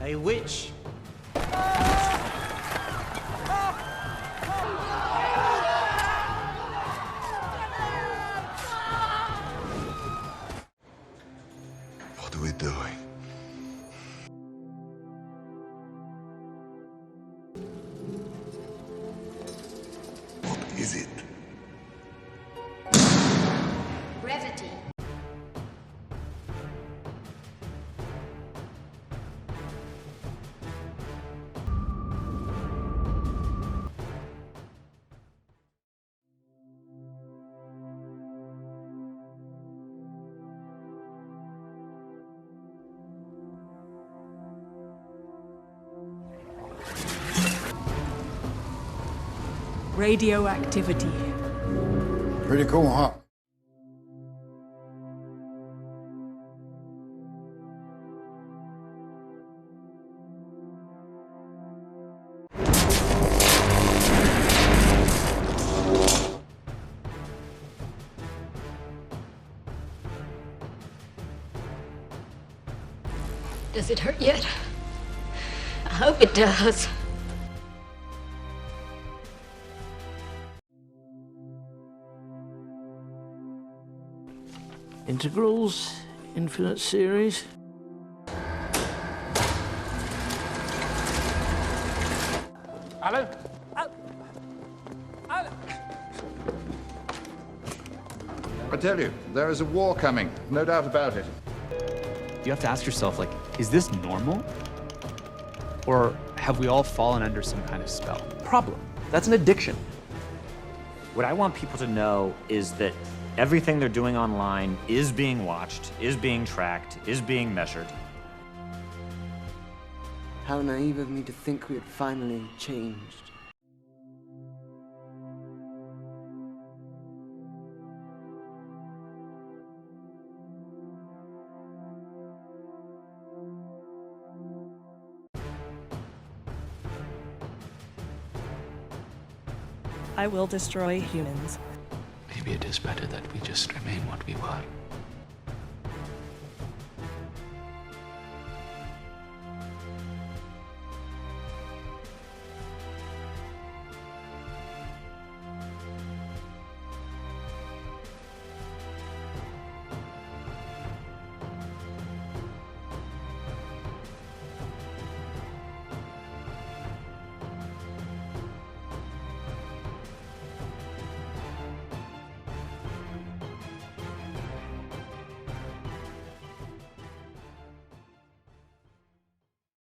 A witch. What are we doing? What is it? Brevity. Radioactivity. Pretty cool, huh? Does it hurt yet? I hope it does. Integrals, infinite series. Alan? Alan? I tell you, there is a war coming, no doubt about it. You have to ask yourself, like, is this normal? Or have we all fallen under some kind of spell? Problem. That's an addiction. What I want people to know is that everything they're doing online is being watched, is being tracked, is being measured. How naive of me to think we had finally changed. I will destroy humans. Maybe it is better that we just remain what we were.